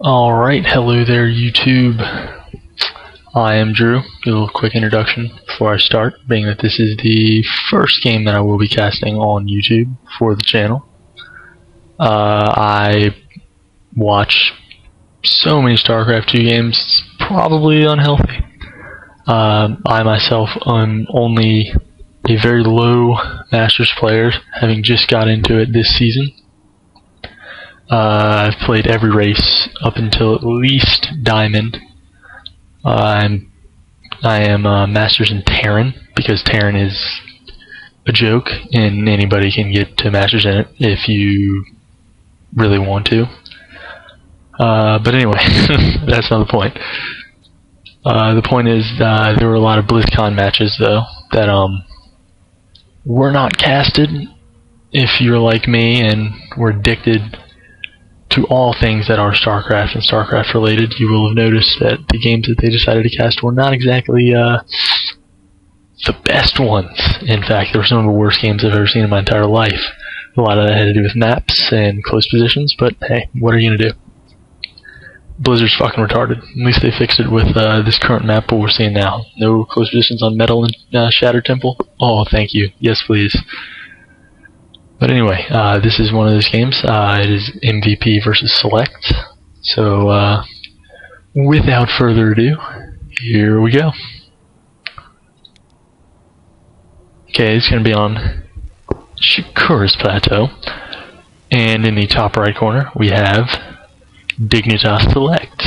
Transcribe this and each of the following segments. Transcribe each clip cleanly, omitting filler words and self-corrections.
Alright, hello there YouTube. I am Drew. A little quick introduction before I start, being that this is the first game that I will be casting on YouTube for the channel. I watch so many StarCraft 2 games, it's probably unhealthy. I myself am only a very low Masters player, having just got into it this season. I've played every race up until at least Diamond. I am Masters in Terran, because Terran is a joke, and anybody can get to Masters in it if you really want to. But anyway, that's not the point. The point is, there were a lot of BlizzCon matches, though, that were not casted. If you're like me and were addicted to all things that are StarCraft and StarCraft related, you will have noticed that the games that they decided to cast were not exactly the best ones. In fact, they were some of the worst games I've ever seen in my entire life. A lot of that had to do with maps and close positions, but hey, what are you gonna do? Blizzard's fucking retarded. At least they fixed it with this current map, what we're seeing now. No close positions on Metal and Shattered Temple. Oh, thank you. Yes, please. But anyway, this is one of those games. It is IMMvp versus Select. So, without further ado, here we go. Okay, it's going to be on Shakura's Plateau. And in the top right corner, we have Dignitas Select.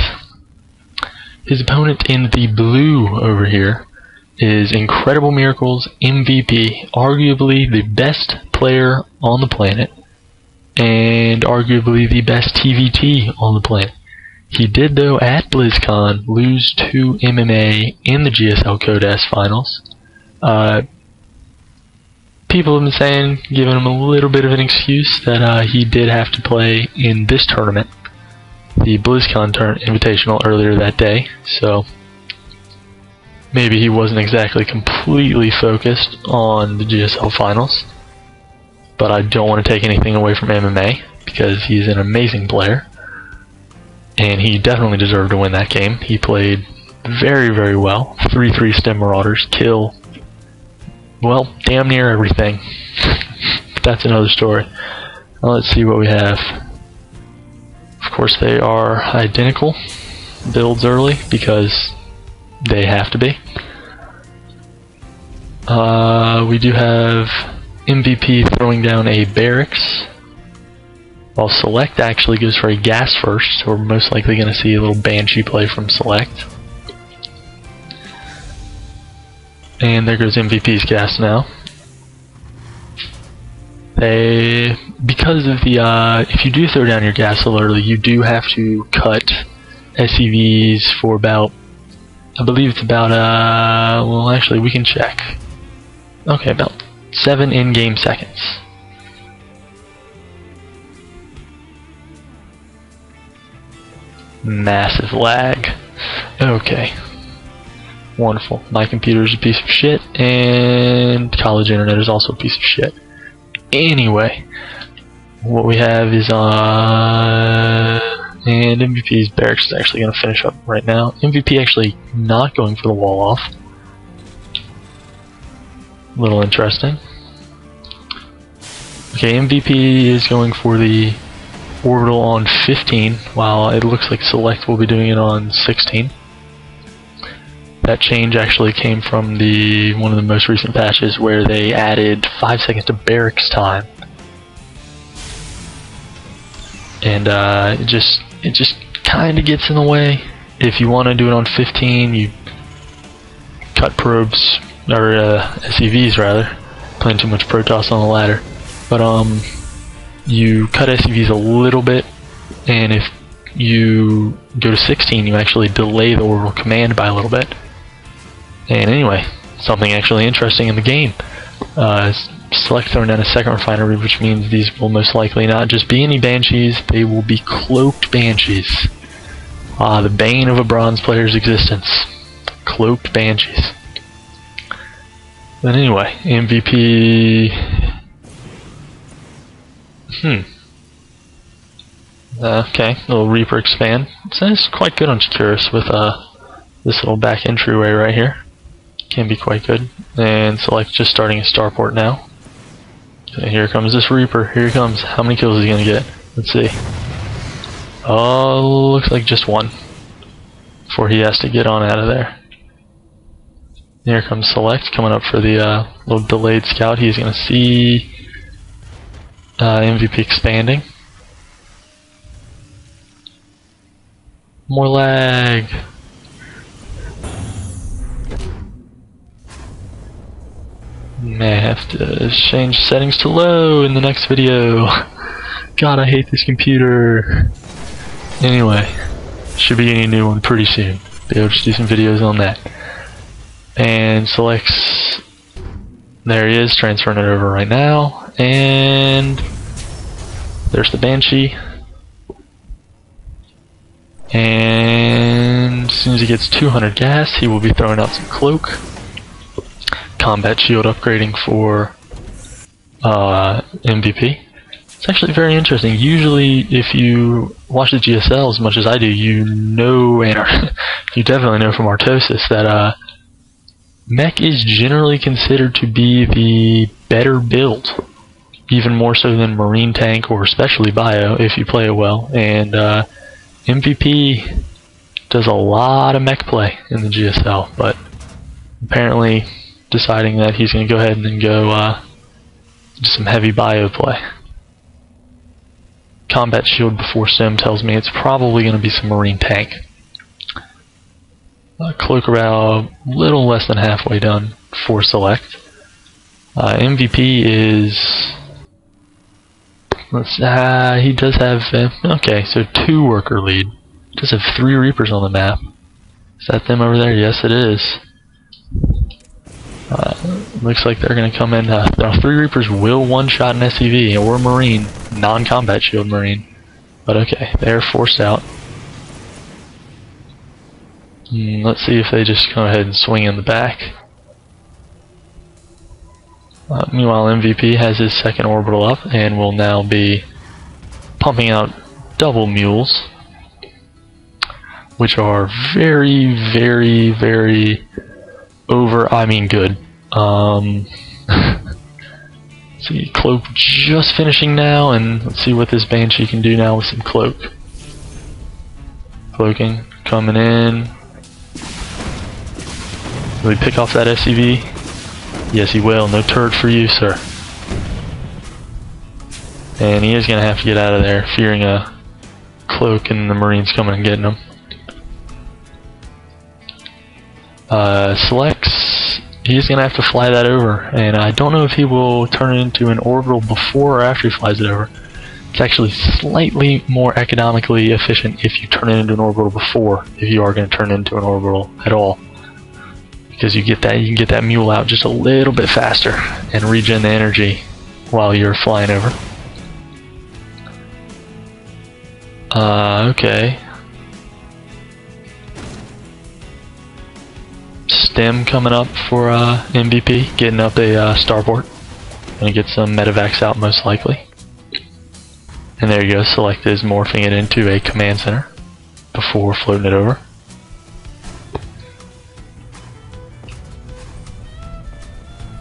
His opponent in the blue over here is Incredible Miracles MVP, arguably the best player on the planet, and arguably the best TVT on the planet. He did, though, at BlizzCon, lose to MMA in the GSL Code S finals. People have been saying, giving him a little bit of an excuse, that he did have to play in this tournament, the BlizzCon Invitational, earlier that day, so maybe he wasn't exactly completely focused on the GSL finals. But I don't want to take anything away from MMA, because he's an amazing player, and he definitely deserved to win that game. He played very, very well. 3-3 Stem Marauders, kill, well, damn near everything. But that's another story. Now let's see what we have. Of course, they are identical builds early, because they have to be. We do have IMMvp throwing down a barracks, while Select actually goes for a gas first, so we're most likely going to see a little Banshee play from Select. And there goes MVP's gas now. Because of the, if you do throw down your gas a little early, you do have to cut SCVs for about, I believe it's about, well, actually, we can check. Okay, about 7 in-game seconds. Massive lag. Okay. Wonderful. My computer is a piece of shit, and college internet is also a piece of shit. Anyway, what we have is, and MVP's barracks is actually going to finish up right now. MVP actually not going for the wall off. A little interesting. Okay, MVP is going for the orbital on 15, while it looks like Select will be doing it on 16. That change actually came from one of the most recent patches where they added 5 seconds to barracks time. And it just kind of gets in the way. If you want to do it on 15, you cut probes, or SCVs rather. Playing too much Protoss on the ladder. But you cut SCVs a little bit, and if you go to 16, you actually delay the orbital command by a little bit. And anyway, something actually interesting in the game. Select throwing down a second refinery, which means these will most likely not just be any Banshees, they will be cloaked Banshees. The bane of a bronze player's existence. Cloaked Banshees. But anyway, MVP... Okay, little Reaper expand. It's quite good on Securus with this little back entryway right here. Can be quite good. And select just starting a starport now. Okay, here comes this Reaper. Here he comes. How many kills is he gonna get? Let's see. Oh, looks like just one before he has to get on out of there. Here comes Select coming up for the little delayed scout. He's gonna see MVP expanding. More lag. May have to change settings to low in the next video. God, I hate this computer. Anyway, should be getting a new one pretty soon. Be able to do some videos on that. And selects. There he is, transferring it over right now. And there's the Banshee. And as soon as he gets 200 gas, he will be throwing out some cloak. Combat shield upgrading for MVP. It's actually very interesting. Usually, if you watch the GSL as much as I do, you know, and you definitely know from Artosis that mech is generally considered to be the better build, even more so than Marine Tank or especially Bio if you play it well. And MVP does a lot of mech play in the GSL, but apparently deciding that he's going to go ahead and then go do some heavy Bio play. Combat shield before sim tells me it's probably going to be some Marine Tank. Cloak about a little less than halfway done for select. MVP is... he does have... okay, so 2 worker lead. He does have 3 Reapers on the map. Is that them over there? Yes, it is. Looks like they're going to come in. 3 Reapers will one-shot an SCV or Marine, non-combat shield Marine. But okay, they're forced out. Let's see if they just go ahead and swing in the back. Meanwhile, MVP has his second orbital up and will now be pumping out double mules, which are very, very, very good. Let's see, cloak just finishing now, and let's see what this Banshee can do now with some cloak. Cloaking, coming in. Will he pick off that SCV? Yes, he will. No turret for you, sir. And he is going to have to get out of there, fearing a cloak and the Marines coming and getting him. Selects. He's going to have to fly that over, and I don't know if he will turn it into an orbital before or after he flies it over. It's actually slightly more economically efficient if you turn it into an orbital before, if you are going to turn it into an orbital at all. Because you can get that mule out just a little bit faster and regen the energy while you're flying over. Okay. Stem coming up for MVP, getting up a starport. Gonna get some medevacs out most likely. And there you go, Select is morphing it into a command center before floating it over.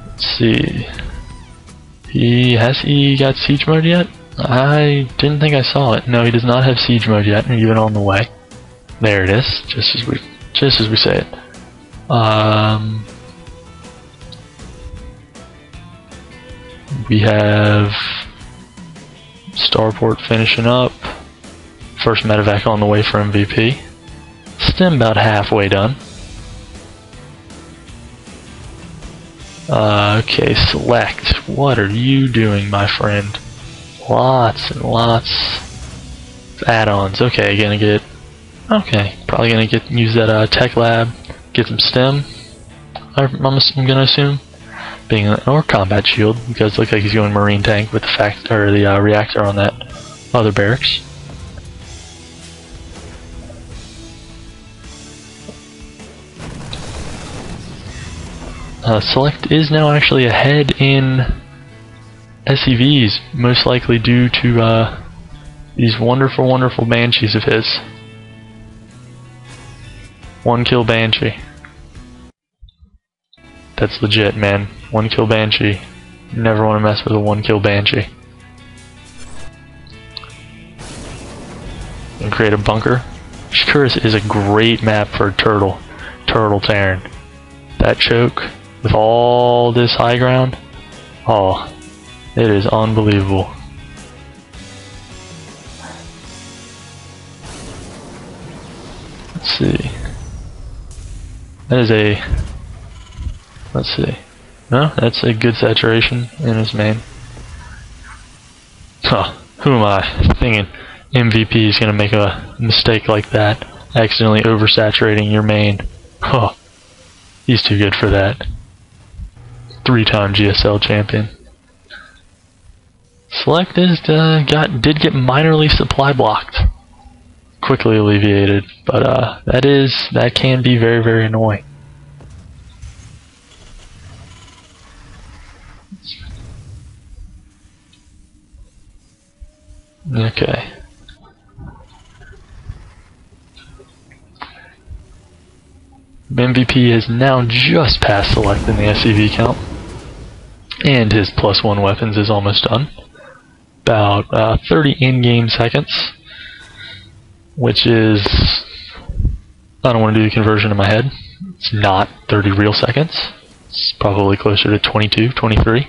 Let's see. Has he got siege mode yet? I didn't think I saw it. No, he does not have siege mode yet, even on the way. There it is, just as we say it. We have starport finishing up. First medevac on the way for MVP. Stem about halfway done. Okay, Select. What are you doing, my friend? Lots and lots of add-ons. Okay, probably gonna use that tech lab, get some stem. I'm gonna assume, or combat shield, because it looks like he's going Marine Tank with the reactor on that other barracks. Select is now actually ahead in SCVs, most likely due to These wonderful, wonderful banshees of his. 1 kill banshee. That's legit, man. 1 kill banshee. You never want to mess with a 1 kill banshee. And create a bunker. Shikuris is a great map for a turtle Terran. That choke with all this high ground, oh, it is unbelievable. Let's see. That is a, let's see. No, that's a good saturation in his main. Huh, who am I thinking MVP is going to make a mistake like that, accidentally oversaturating your main? Huh, he's too good for that. 3-time GSL champion. Select is did get minorly supply blocked. Quickly alleviated, but that can be very, very annoying. Okay. MVP has now just passed Select in the SCV count, and his +1 weapons is almost done. About 30 in-game seconds, which is, I don't want to do the conversion in my head, it's not 30 real seconds, it's probably closer to 22, 23,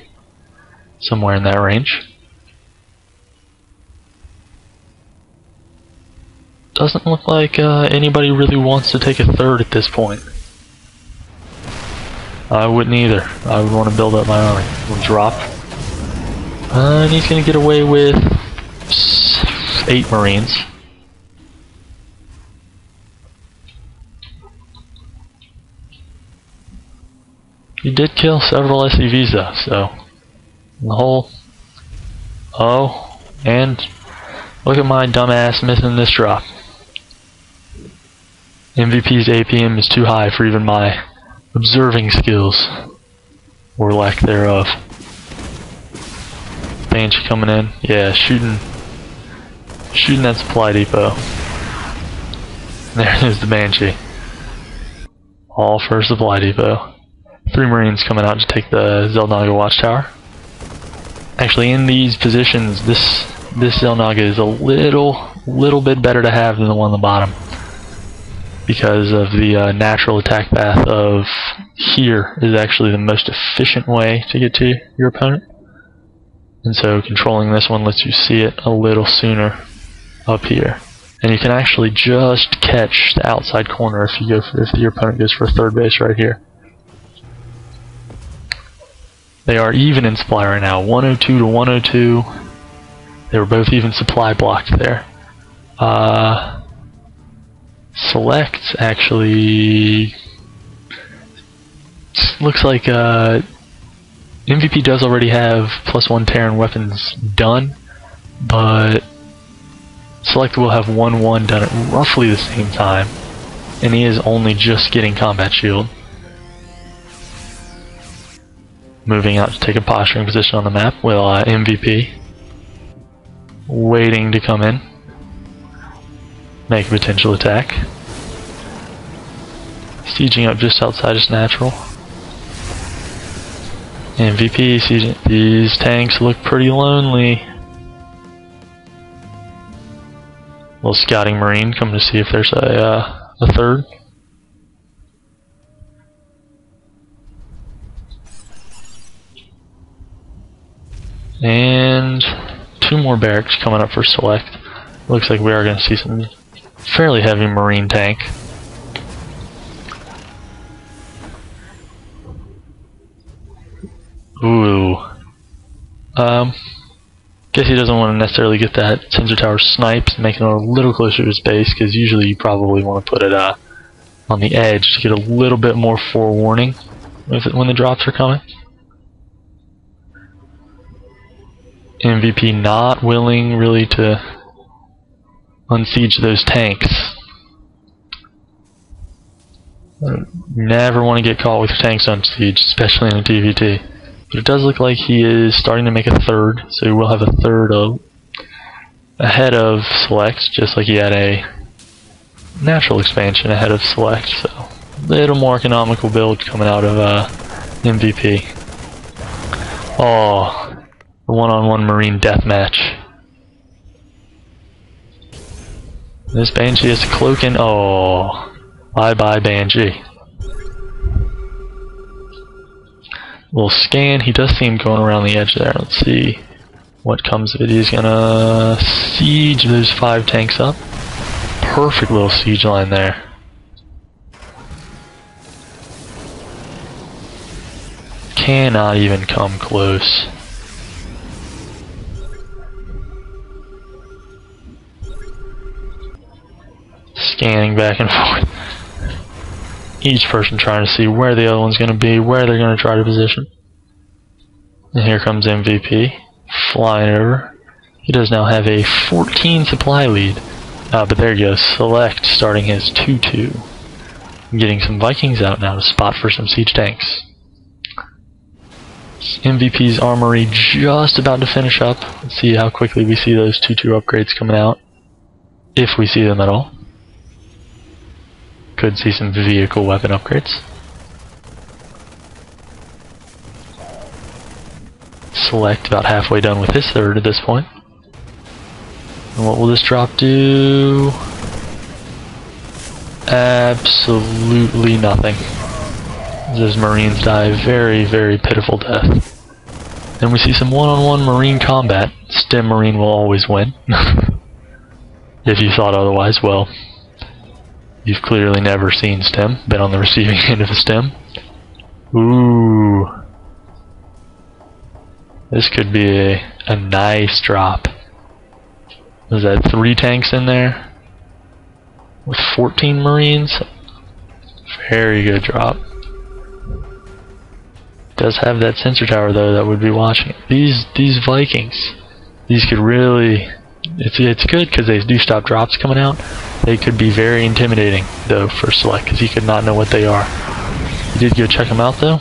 somewhere in that range. Doesn't look like anybody really wants to take a third at this point. I wouldn't either. I would want to build up my army. We'll drop. And he's going to get away with 8 Marines. He did kill several SCVs though, so the whole... Oh, and look at my dumbass missing this drop. MVP's APM is too high for even my observing skills, or lack thereof. Banshee coming in, yeah, shooting that supply depot. There is the Banshee. All for supply depot. 3 Marines coming out to take the Xel'Naga watchtower. Actually, in these positions, this Xel'Naga is a little bit better to have than the one on the bottom, because of the natural attack path of here is actually the most efficient way to get to your opponent. And so controlling this one lets you see it a little sooner up here. And you can actually just catch the outside corner if your opponent goes for a third base right here. They are even in supply right now, 102 to 102. They were both even supply blocked there. Select actually looks like MVP does already have +1 Terran weapons done, but Select will have 1-1 done at roughly the same time, and he is only just getting combat shield. Moving out to take a posturing position on the map, while MVP waiting to come in, make a potential attack. Sieging up just outside is natural. MVP sieging. These tanks look pretty lonely. Little scouting marine coming to see if there's a third. And 2 more barracks coming up for Select. Looks like we are going to see some fairly heavy marine tank. Ooh. Guess he doesn't want to necessarily get that sensor tower sniped, making it a little closer to his base, because usually you probably want to put it on the edge to get a little bit more forewarning when the drops are coming. MVP not willing really to unsiege those tanks. Never want to get caught with tanks on siege, especially in a TVT. But it does look like he is starting to make a third, so he will have a third ahead of Select, just like he had a natural expansion ahead of Select, so a little more economical build coming out of MVP. Oh, the one-on-one Marine deathmatch. This Banshee is cloaking. Oh, bye-bye Banshee. Little scan. He does seem going around the edge there. Let's see what comes of it. He's gonna siege those 5 tanks up. Perfect little siege line there. Cannot even come close. Scanning back and forth. Each person trying to see where the other one's going to be, where they're going to try to position. And here comes MVP, flying over. He does now have a 14 supply lead. But there he goes, Select starting his 2-2. Getting some Vikings out now to spot for some siege tanks. MVP's armory just about to finish up. Let's see how quickly we see those 2-2 upgrades coming out. If we see them at all. Could see some vehicle weapon upgrades. Select about halfway done with his third at this point. And what will this drop do? Absolutely nothing. Those Marines die a very, very pitiful death. Then we see some one-on-one Marine combat. Stim Marine will always win. If you thought otherwise, well, you've clearly never seen Stim, been on the receiving end of a Stim. Ooh. This could be a nice drop. Is that 3 tanks in there? With 14 Marines? Very good drop. Does have that sensor tower though that would be watching it. These Vikings, these could really, it's good because they do stop drops coming out. They could be very intimidating though for Select because he could not know what they are. He did go check them out though.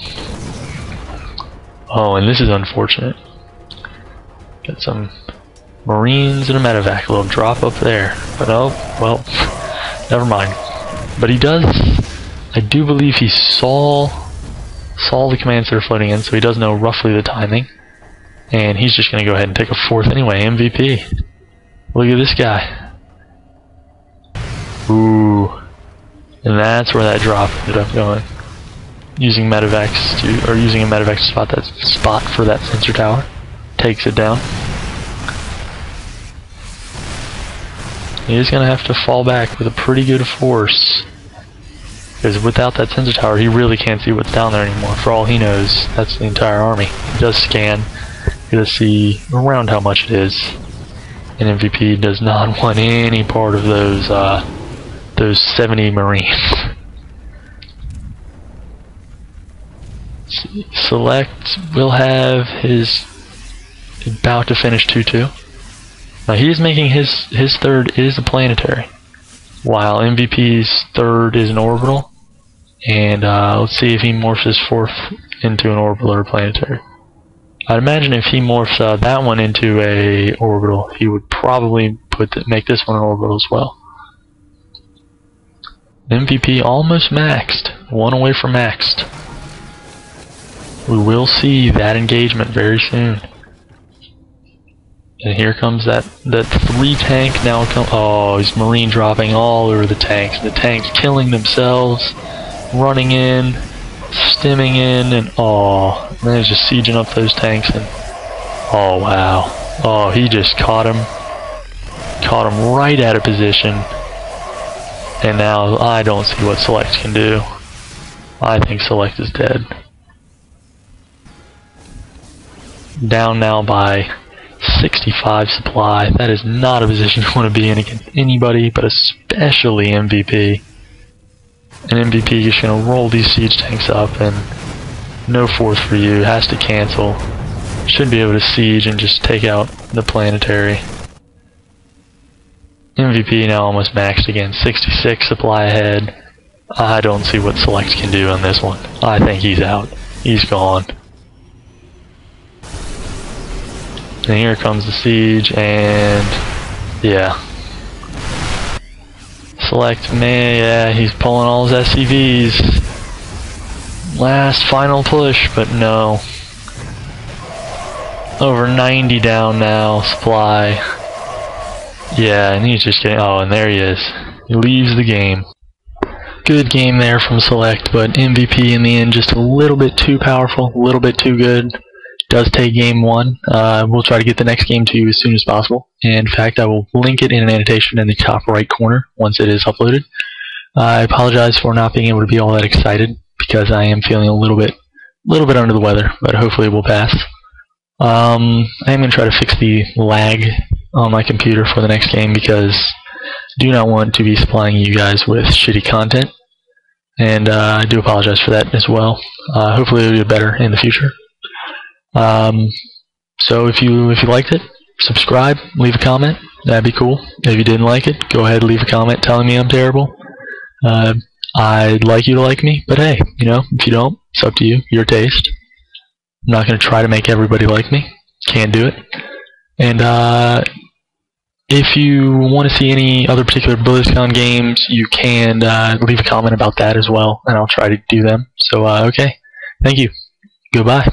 Oh, and this is unfortunate. Got some Marines and a medevac, a little drop up there. But oh, well, never mind. But he does, I do believe he saw the commands that are floating in, so he does know roughly the timing. And he's just going to go ahead and take a 4th anyway, MVP. Look at this guy. Ooh. And that's where that drop ended up going. Using medevacs to, or using a medevac to spot that spot for that sensor tower. Takes it down. He is going to have to fall back with a pretty good force. Because without that sensor tower, he really can't see what's down there anymore. For all he knows, that's the entire army. He does scan. He does see around how much it is. And MVP does not want any part of those 70 Marines. Select will have his about to finish 2-2. Now he is making his third is a planetary, while MVP's third is an orbital. And let's see if he morphs his 4th into an orbital or a planetary. I'd imagine if he morphs that one into a orbital, he would probably make this one an orbital as well. MVP almost maxed, 1 away from maxed. We will see that engagement very soon. And here comes that 3 tank now. Oh, he's Marine dropping all over the tanks. The tanks killing themselves, running in, stimming in, and oh, man, he's just sieging up those tanks. And oh wow, oh, he just caught him right out of position. And now I don't see what Select can do. I think Select is dead. Down now by 65 supply. That is not a position you want to be in against anybody, but especially MVP. And MVP is going to roll these siege tanks up, and no 4th for you. Has to cancel. Should be able to siege and just take out the planetary. MVP now almost maxed again. 66 supply ahead. I don't see what Select can do on this one. I think he's out. He's gone. And here comes the siege, and Yeah. Select, man, yeah, he's pulling all his SCVs. Last final push, but no. Over 90 down now, supply. Yeah, and he's just getting, oh, and there he is. He leaves the game. Good game there from Select, but MVP in the end just a little bit too powerful, a little bit too good. Does take game 1. We'll try to get the next game to you as soon as possible. In fact, I will link it in an annotation in the top right corner once it is uploaded. I apologize for not being able to be all that excited because I am feeling a little bit under the weather, but hopefully it will pass. I am going to try to fix the lag on my computer for the next game because I do not want to be supplying you guys with shitty content, and I do apologize for that as well. Hopefully it will be better in the future. So if you liked it, subscribe, leave a comment. That'd be cool. If you didn't like it, go ahead and leave a comment telling me I'm terrible. I'd like you to like me, but hey, you know, if you don't, it's up to you, your taste. I'm not going to try to make everybody like me. Can't do it. And if you want to see any other particular BlizzCon games, you can leave a comment about that as well, and I'll try to do them. So, okay. Thank you. Goodbye.